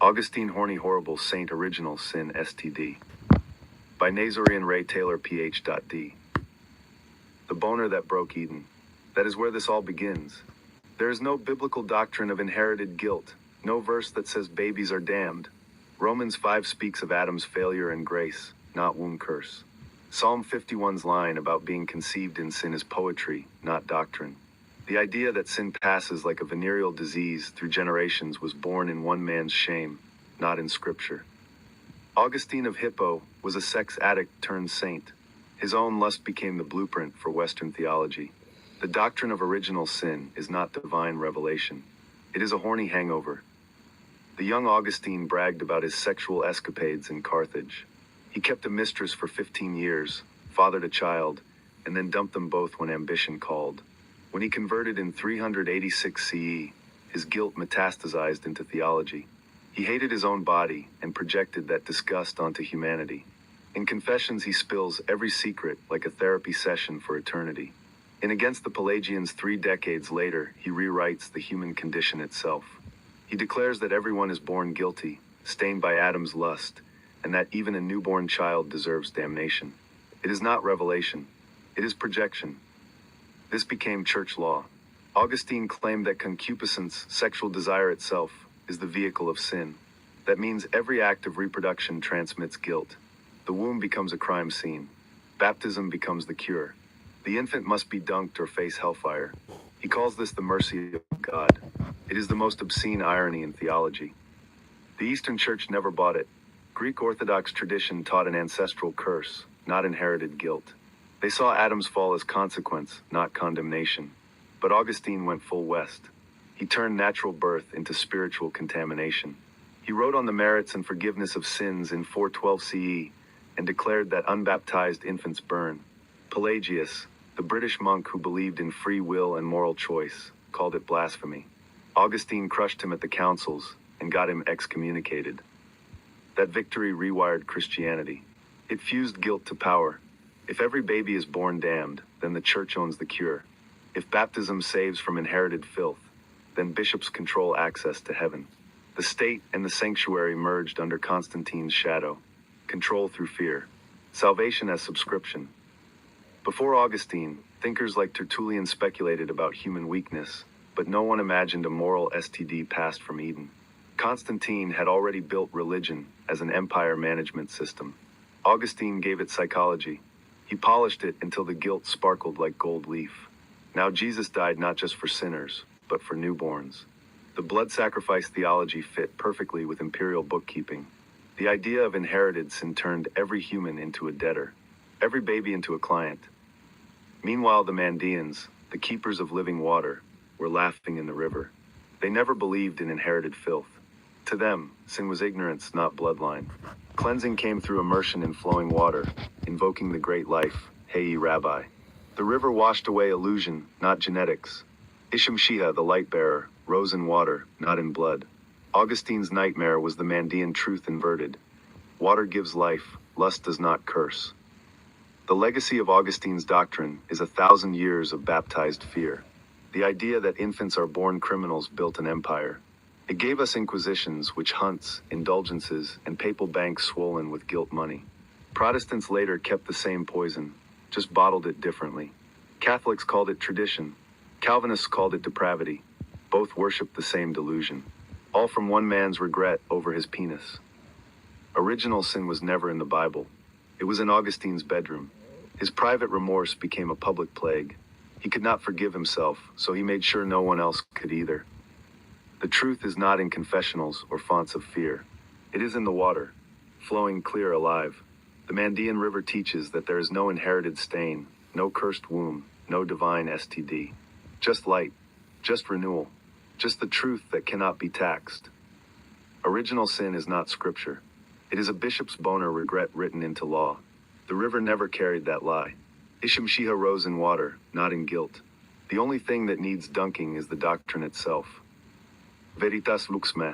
Augustine Horny Horrible Saint Original Sin STD. By Nazarian Ray Taylor Ph.D. The boner that broke Eden. That is where this all begins. There is no biblical doctrine of inherited guilt, no verse that says babies are damned. Romans 5 speaks of Adam's failure and grace, not womb curse. Psalm 51's line about being conceived in sin is poetry, not doctrine. The idea that sin passes like a venereal disease through generations was born in one man's shame, not in Scripture. Augustine of Hippo was a sex addict turned saint. His own lust became the blueprint for Western theology. The doctrine of original sin is not divine revelation. It is a horny hangover. The young Augustine bragged about his sexual escapades in Carthage. He kept a mistress for 15 years, fathered a child, and then dumped them both when ambition called. When he converted in 386 CE, his guilt metastasized into theology. He hated his own body and projected that disgust onto humanity. In Confessions, he spills every secret like a therapy session for eternity. In Against the Pelagians 3 decades later, he rewrites the human condition itself. He declares that everyone is born guilty, stained by Adam's lust, and that even a newborn child deserves damnation. It is not revelation, it is projection. This became church law. Augustine claimed that concupiscence, sexual desire itself, is the vehicle of sin. That means every act of reproduction transmits guilt. The womb becomes a crime scene. Baptism becomes the cure. The infant must be dunked or face hellfire. He calls this the mercy of God. It is the most obscene irony in theology. The Eastern Church never bought it. Greek Orthodox tradition taught an ancestral curse, not inherited guilt. They saw Adam's fall as consequence, not condemnation. But Augustine went full west. He turned natural birth into spiritual contamination. He wrote on the merits and forgiveness of sins in 412 CE and declared that unbaptized infants burn. Pelagius, the British monk who believed in free will and moral choice, called it blasphemy. Augustine crushed him at the councils and got him excommunicated. That victory rewired Christianity. It fused guilt to power. If every baby is born damned, then the church owns the cure. If baptism saves from inherited filth, then bishops control access to heaven. The state and the sanctuary merged under Constantine's shadow. Control through fear. Salvation as subscription. Before Augustine, thinkers like Tertullian speculated about human weakness, but no one imagined a moral STD passed from Eden. Constantine had already built religion as an empire management system. Augustine gave it psychology. He polished it until the guilt sparkled like gold leaf. Now Jesus died not just for sinners, but for newborns. The blood sacrifice theology fit perfectly with imperial bookkeeping. The idea of inherited sin turned every human into a debtor, every baby into a client. Meanwhile, the Mandeans, the keepers of living water, were laughing in the river. They never believed in inherited filth. To them, sin was ignorance, not bloodline. Cleansing came through immersion in flowing water, invoking the great life, Hey Rabbi. The river washed away illusion, not genetics. Isham-Shia, the light-bearer, rose in water, not in blood. Augustine's nightmare was the Mandean truth inverted. Water gives life, lust does not curse. The legacy of Augustine's doctrine is 1,000 years of baptized fear. The idea that infants are born criminals built an empire. It gave us inquisitions, witch hunts, indulgences, and papal banks swollen with guilt money. Protestants later kept the same poison, just bottled it differently. Catholics called it tradition. Calvinists called it depravity. Both worshiped the same delusion. All from one man's regret over his penis. Original sin was never in the Bible. It was in Augustine's bedroom. His private remorse became a public plague. He could not forgive himself, so he made sure no one else could either. The truth is not in confessionals or fonts of fear. It is in the water, flowing clear alive. The Mandean River teaches that there is no inherited stain, no cursed womb, no divine STD. Just light, just renewal, just the truth that cannot be taxed. Original sin is not scripture. It is a bishop's boner regret written into law. The river never carried that lie. Isham-Shia rose in water, not in guilt. The only thing that needs dunking is the doctrine itself. Veritas lux me.